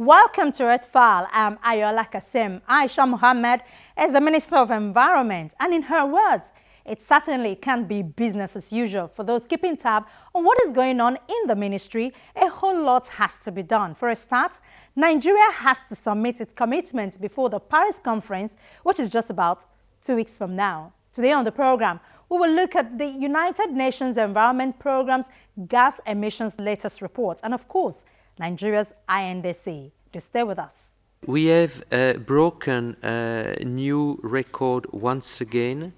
Welcome to Earthfile. I'm Ayola Kasim. Aisha Mohammed is the Minister of Environment, and in her words, it certainly can't be business as usual for those keeping tab on what is going on in the ministry. A whole lot has to be done. For a start, Nigeria has to submit its commitment before the Paris conference, which is just about 2 weeks from now. Today on the program, we will look at the United Nations Environment Programme's gas emissions latest report and, of course, Nigeria's INDC. Just stay with us. We have broken a new record once again.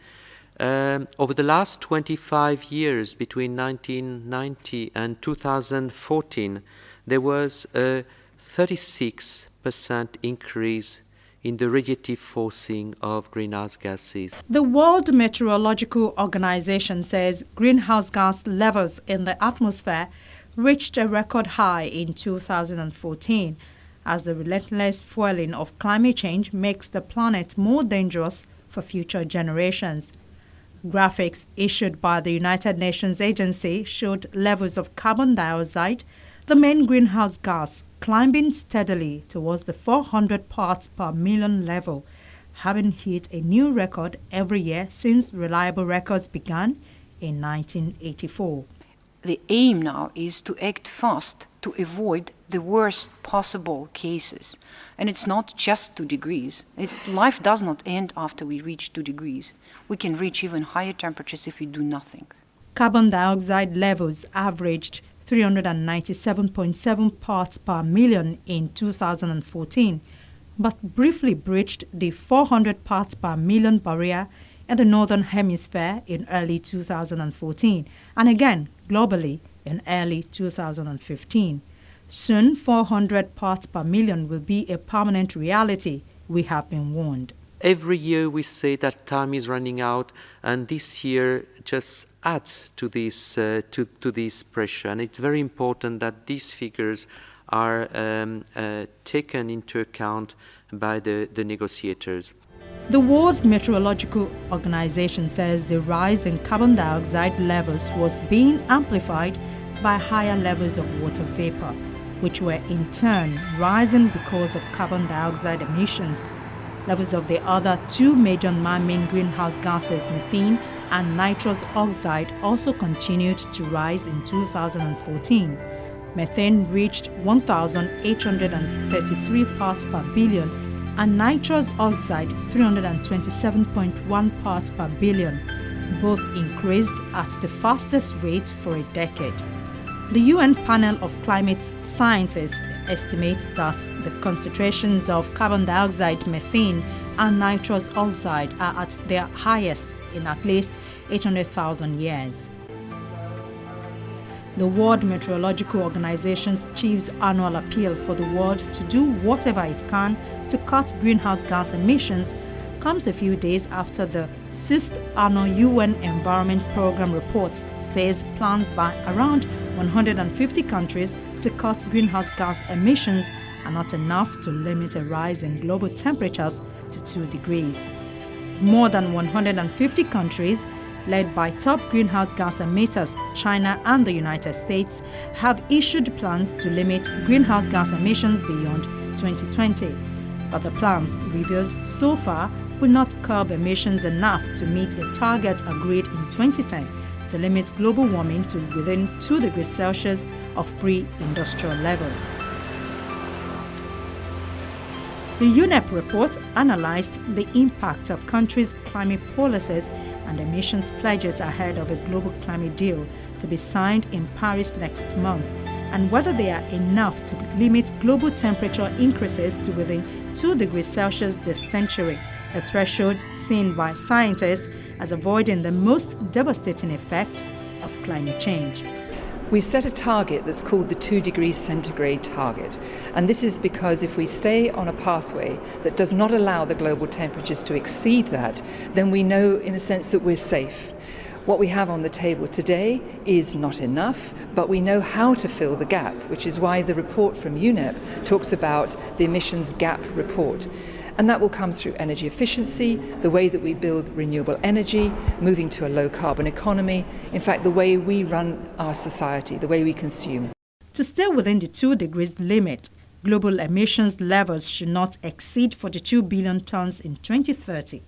Over the last 25 years, between 1990 and 2014, there was a 36% increase in the radiative forcing of greenhouse gases. The World Meteorological Organization says greenhouse gas levels in the atmosphere reached a record high in 2014 as the relentless fueling of climate change makes the planet more dangerous for future generations. Graphics issued by the United Nations agency showed levels of carbon dioxide, the main greenhouse gas, climbing steadily towards the 400 parts per million level, having hit a new record every year since reliable records began in 1984. The aim now is to act fast to avoid the worst possible cases. And it's not just 2 degrees. Life does not end after we reach 2 degrees. We can reach even higher temperatures if we do nothing. Carbon dioxide levels averaged 397.7 parts per million in 2014, but briefly breached the 400 parts per million barrier in the Northern Hemisphere in early 2014, and again globally in early 2015. Soon, 400 parts per million will be a permanent reality, we have been warned. Every year we say that time is running out, and this year just adds to this to this pressure. And it's very important that these figures are taken into account by the negotiators. The World Meteorological Organization says the rise in carbon dioxide levels was being amplified by higher levels of water vapor, which were in turn rising because of carbon dioxide emissions. Levels of the other 2 major man-made greenhouse gases, methane and nitrous oxide, also continued to rise in 2014. Methane reached 1,833 parts per billion and nitrous oxide 327.1 parts per billion. Both increased at the fastest rate for a decade. The UN panel of climate scientists estimates that the concentrations of carbon dioxide, methane, and nitrous oxide are at their highest in at least 800,000 years. The World Meteorological Organization's chief's annual appeal for the world to do whatever it can to cut greenhouse gas emissions comes a few days after the 6th annual UN Environment Programme report says plans by around 150 countries to cut greenhouse gas emissions are not enough to limit a rise in global temperatures to 2 degrees. More than 150 countries, led by top greenhouse gas emitters China and the United States, have issued plans to limit greenhouse gas emissions beyond 2020. But the plans revealed so far will not curb emissions enough to meet a target agreed in 2010 to limit global warming to within 2 degrees Celsius of pre-industrial levels. The UNEP report analyzed the impact of countries' climate policies and emissions pledges ahead of a global climate deal to be signed in Paris next month, and whether they are enough to limit global temperature increases to within 2 degrees Celsius this century, a threshold seen by scientists as avoiding the most devastating effect of climate change. We've set a target that's called the 2 degrees centigrade target, and this is because if we stay on a pathway that does not allow the global temperatures to exceed that, then we know in a sense that we're safe. What we have on the table today is not enough, but we know how to fill the gap, which is why the report from UNEP talks about the emissions gap report. And that will come through energy efficiency, the way that we build renewable energy, moving to a low carbon economy, in fact the way we run our society, the way we consume. To stay within the 2 degrees limit, global emissions levels should not exceed 42 billion tons in 2030.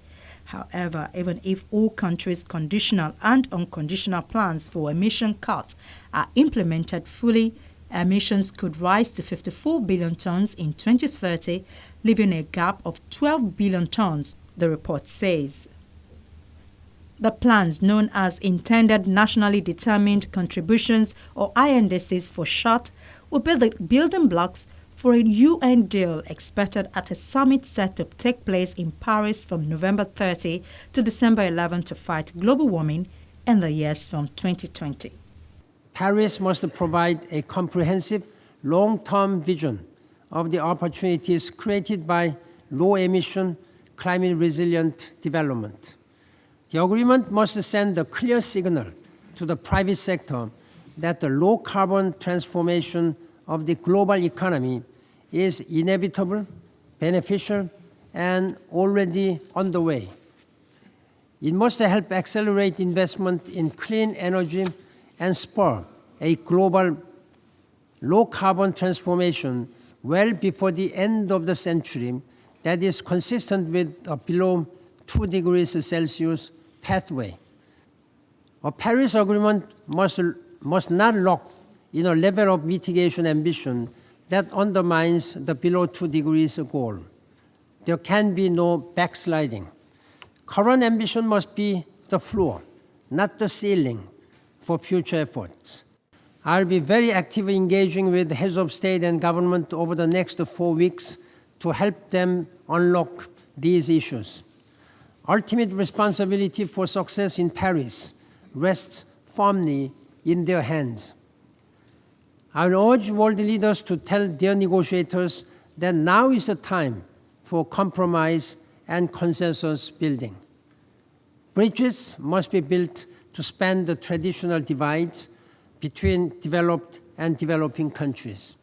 However, even if all countries' conditional and unconditional plans for emission cuts are implemented fully, emissions could rise to 54 billion tons in 2030, leaving a gap of 12 billion tons, the report says. The plans, known as Intended Nationally Determined Contributions or INDCs for short, will be the building blocks for a UN deal expected at a summit set to take place in Paris from November 30 to December 11 to fight global warming in the years from 2020. Paris must provide a comprehensive, long-term vision of the opportunities created by low-emission, climate-resilient development. The agreement must send a clear signal to the private sector that the low-carbon transformation of the global economy is inevitable, beneficial, and already underway. It must help accelerate investment in clean energy and spur a global low-carbon transformation well before the end of the century that is consistent with a below 2 degrees Celsius pathway. A Paris Agreement must not lock in a level of mitigation ambition that undermines the below 2 degrees goal. There can be no backsliding. Current ambition must be the floor, not the ceiling, for future efforts. I'll be very actively engaging with heads of state and government over the next 4 weeks to help them unlock these issues. Ultimate responsibility for success in Paris rests firmly in their hands. I will urge world leaders to tell their negotiators that now is the time for compromise and consensus building. Bridges must be built to span the traditional divides between developed and developing countries.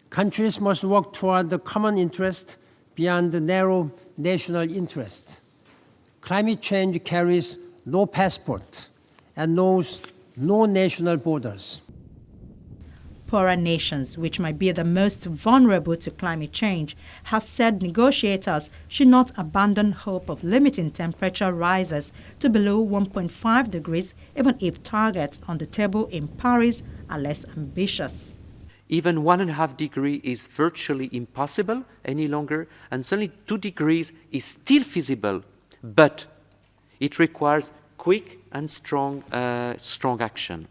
Countries must work toward the common interest beyond the narrow national interest. Climate change carries no passport and knows no national borders. Poorer nations, which might be the most vulnerable to climate change, have said negotiators should not abandon hope of limiting temperature rises to below 1.5 degrees, even if targets on the table in Paris are less ambitious. Even 1.5 degrees is virtually impossible any longer, and certainly 2 degrees is still feasible, but it requires quick and strong action.